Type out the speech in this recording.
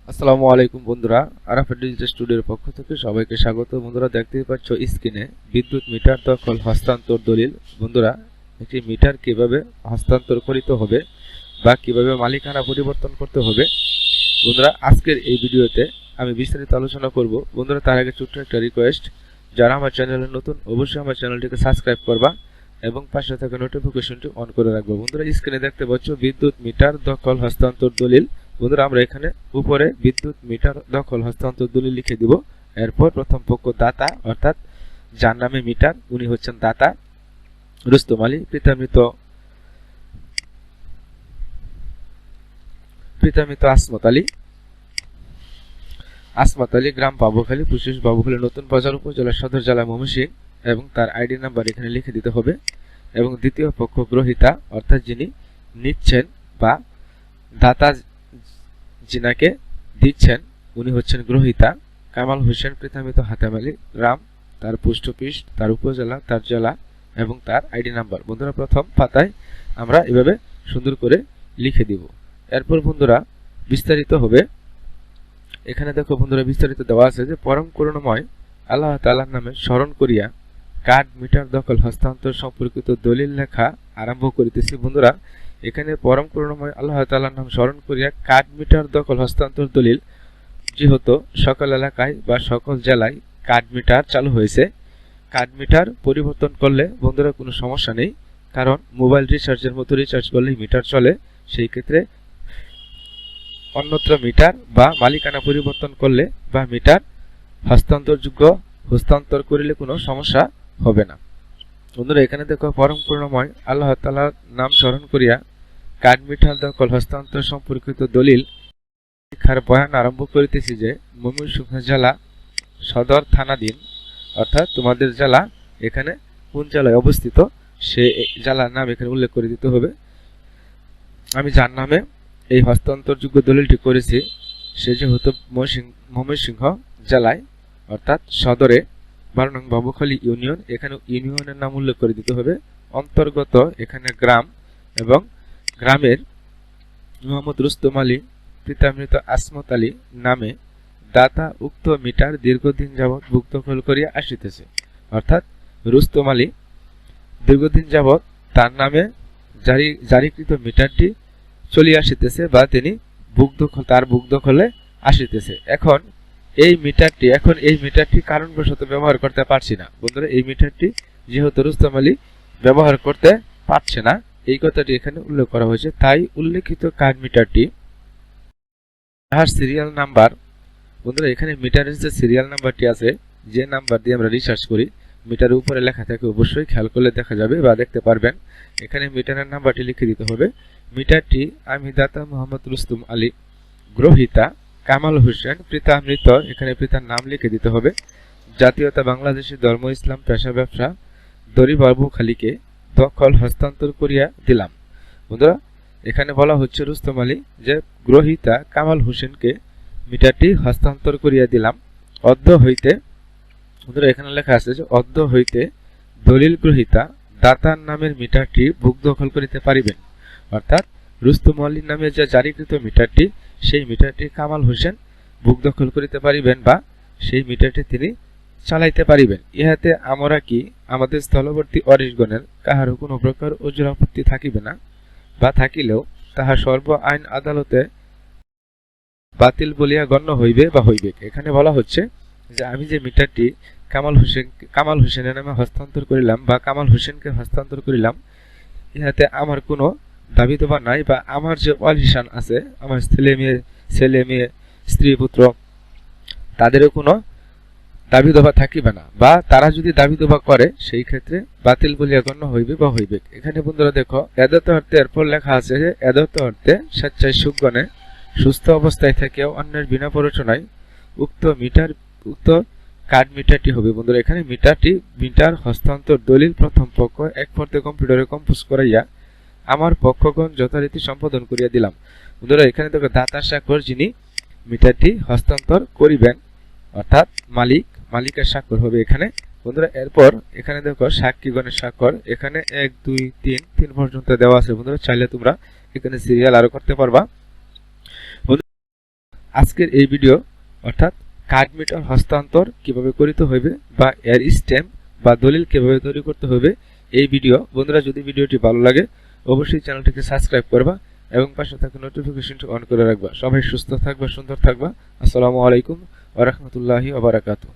আসসালামু আলাইকুম বন্ধুরা, আরাফাত ডিজিটাল স্টুডিওর পক্ষ থেকে সবাইকে স্বাগত। বন্ধুরা, দেখতেই পাচ্ছ স্ক্রিনে বিদ্যুৎ মিটার দখল হস্তান্তর দলিল। বন্ধুরা, একটি মিটার কিভাবে হস্তান্তর করিতে হবে বা কিভাবে মালিকানা পরিবর্তন করতে হবে, বন্ধুরা আজকের এই ভিডিওতে আমি বিস্তারিত আলোচনা করব। বন্ধুরা, তার আগে ছোট্ট একটা রিকোয়েস্ট, যারা আমার চ্যানেলে নতুন অবশ্যই আমার চ্যানেলটিকে সাবস্ক্রাইব করবা এবং পাশে থাকা নোটিফিকেশনটি অন করে রাখবো। বন্ধুরা, স্ক্রিনে দেখতে পাচ্ছ বিদ্যুৎ মিটার দখল হস্তান্তর দলিল। বন্ধুরা, আমরা এখানে উপরে বিদ্যুৎ মিটার দখল হস্তান্তর দলিল লিখে দিব। এরপর প্রথম পক্ষ দাতা, অর্থাৎ যার নামে মিটার উনি হচ্ছেন দাতা রুস্তম আলী, পিতা মৃত আসমত আলী, গ্রাম বাবুখালী, পুলিশ বাবুখালী, নতুন বাজার, উপজেলা সদর, জেলা ময়মনসিংহ, এবং তার আইডি নাম্বার এখানে লিখে দিতে হবে। এবং দ্বিতীয় পক্ষ গ্রহীতা, অর্থাৎ যিনি নিচ্ছেন বা দাতা যিনাকে দিচ্ছেন উনি হচ্ছেন গ্রহীতা কামাল হোসেন, পিতা-মৃত হাতেম আলী, গ্রাম, তার পোস্ট অফিস, তার উপজেলা, তার জেলা এবং তার আইডি নাম্বার। বন্ধুরা, প্রথম পাতায় আমরা এভাবে সুন্দর করে লিখে দিব। এরপর বন্ধুরা বিস্তারিত হবে। এখানে দেখো বন্ধুরা, বিস্তারিত দেওয়া আছে যে পরম করুণাময় আল্লাহ তাআলার নামে স্মরণ করিয়া কার্ড মিটার দখল হস্তান্তর সম্পর্কিত দলিল লেখা আরম্ভ করিতেছি। বন্ধুরা, এখানে পরম করুণাময় আল্লাহ তাআলার নাম স্মরণ করিয়া কার্ড মিটার দখল হস্তান্তর দলিল, যেহেতু সকল এলাকায় বা সকল জেলায় কার্ড মিটার চালু হয়েছে, কার্ড মিটার পরিবর্তন করলে বন্ধুরা কোনো সমস্যা নেই, কারণ মোবাইল রিচার্জের মতো রিচার্জ করলেই মিটার চলে। সেই ক্ষেত্রে অন্যত্র মিটার বা মালিকানা পরিবর্তন করলে বা মিটার হস্তান্তর করিলে কোনো সমস্যা হবে না। বন্ধুরা, এখানে দেখো পরম করুণাময় আল্লাহ তাআলার নাম স্মরণ করিয়া কার্ড মিটার দখল হস্তান্তর সম্পর্কিত দলিল শিক্ষার বয়ান আরম্ভ করিতেছি যে ময়মনসিংহ জেলা সদর থানাধীন, অর্থাৎ তোমাদের জেলা এখানে কোন জেলায় অবস্থিত সে জেলার নাম এখানে উল্লেখ করে দিতে হবে। আমি যার নামে এই হস্তান্তরযোগ্য দলিলটি করেছি সে যেহেতু ময়মনসিংহ জেলায়, অর্থাৎ সদরে 12 নং বাবুখালী ইউনিয়ন, এখানে ইউনিয়নের নাম উল্লেখ করে দিতে হবে। অন্তর্গত এখানে গ্রাম, এবং গ্রামের মোহাম্মদ রুস্তম আলী, পিতা-মৃত আসমত আলী নামে দাতা উক্ত মিটার দীর্ঘদিন যাবৎ ভুক্তদখল করিয়া আসিতেছে। অর্থাৎ রুস্তম আলী দীর্ঘদিন যাবৎ তার নামে জারিকৃত মিটারটি চলিয়া আসিতেছে বা তিনি তার ভুক্তদখলে আসিতেছে। এখন এই মিটারটি কারণবশত ব্যবহার করতে পারছি না। বন্ধুরা, এই মিটারটি যেহেতু রুস্তম আলী ব্যবহার করতে পারছে না, এই কথাটি এখানে উল্লেখ করা হয়েছে। তাই উল্লেখিত কার্ড মিটারটি তার সিরিয়াল নাম্বার, বন্ধুরা এখানে মিটারের যে সিরিয়াল নাম্বারটি আছে, যে নাম্বার দিয়ে আমরা রিসার্চ করি, মিটারের উপরে লেখা থাকে, অবশ্যই খেয়াল করলে দেখা যাবে বা দেখতে পারবেন। এখানে মিটারের নাম্বারটি লিখে দিতে হবে। মিটারটি আমি দাতা মোহাম্মদ রুস্তম আলী, গ্রহীতা কামাল হোসেন, পিতা মৃত, এখানে পিতার নাম লিখে দিতে হবে। জাতীয়তা বাংলাদেশী, ধর্ম ইসলাম, পেশা ব্যবসা, দড়ি বাবুখালীকে দখল হস্তান্তর করিয়া দিলাম। বন্ধুরা, এখানে বলা হচ্ছে রুস্তম আলী যে গ্রহীতা কামাল হোসেনকে মিটারটি হস্তান্তর করিয়া দিলাম। অদ্য হইতে, বন্ধুরা এখানে লেখা আছে যে অদ্য হইতে দলিল গ্রহীতা দাতার নামের মিটারটি বুক দখল করিতে পারিবেন। অর্থাৎ রুস্তম আলীর নামে যে জারিকৃত মিটারটি, সেই মিটারটি কামাল হোসেন বুক দখল করিতে পারিবেন বা সেই মিটারটি তিনি চালাইতে পারিবেন। ইহাতে আমরা কি আমাদের স্থলবর্তী অরিশগণের কাহারও কোনো প্রকার ওজর আপত্তি থাকিবে না, বা থাকিলেও তাহা সর্ব আইন আদালতে বাতিল বলিয়া গণ্য হইবে বা হইবে। এখানে বলা হচ্ছে যে আমি যে মিটারটি কামাল হোসেনের নামে হস্তান্তর করিলাম বা কামাল হোসেনকে হস্তান্তর করিলাম, ইহাতে আমার কোনো দাবি দাবা নাই, বা আমার যে ওয়ারিশান আছে, আমার ছেলে মেয়ে স্ত্রী পুত্র, তাদেরও কোনো দাবি দাবা থাকিবে না, বা তারা যদি দাবি দাবা করে সেই ক্ষেত্রে বাতিল বলিয়া গণ্য হইবে বা হইবে। এখানে বন্ধুরা দেখো এদত্ত অর্থে এরপর লেখা আছে যে এদত্ত অর্থে স্বেচ্ছায় সুখগণে সুস্থ অবস্থায় থেকেও অন্যের বিনা প্ররোচনায় উক্ত কার্ড মিটারটি হবে। বন্ধুরা, এখানে মিটার হস্তান্তর দলিল প্রথম পক্ষ এক পর্তে কম্পিউটারে কম্পোজ করাইয়া আমার পক্ষগণ যথারীতি সম্পাদন করিয়া দিলাম। বন্ধুরা, এখানে দেখো দাতা স্বাক্ষর, যিনি মিটারটি হস্তান্তর করিবেন, অর্থাৎ মালিকের স্বাক্ষর হবে এখানে। বন্ধুরা, এরপর এখানে দেখো সাক্ষীগণের স্বাক্ষর, এখানে 1 2 3 পর্যন্ত দেওয়া আছে। বন্ধুরা, চাইলে তোমরা এখানে সিরিয়াল আরো করতে পারবা। আজকের এই ভিডিও অর্থাৎ কার্ড মিটার হস্তান্তর কিভাবে করিতে হইবে বা এর স্ট্যাম্প বা দলিল কিভাবে তৈরি করতে হবে এই ভিডিও। বন্ধুরা, যদি ভিডিওটি ভালো লাগে অবশ্যই চ্যানেলটিকে সাবস্ক্রাইব করবা এবং পাশে থাকা নোটিফিকেশনটি অন করে রাখবা। সবাই সুস্থ থাকবা, সুন্দর থাকবা। আসসালামু আলাইকুম ওয়া রাহমাতুল্লাহি ওয়া বারাকাতুহু।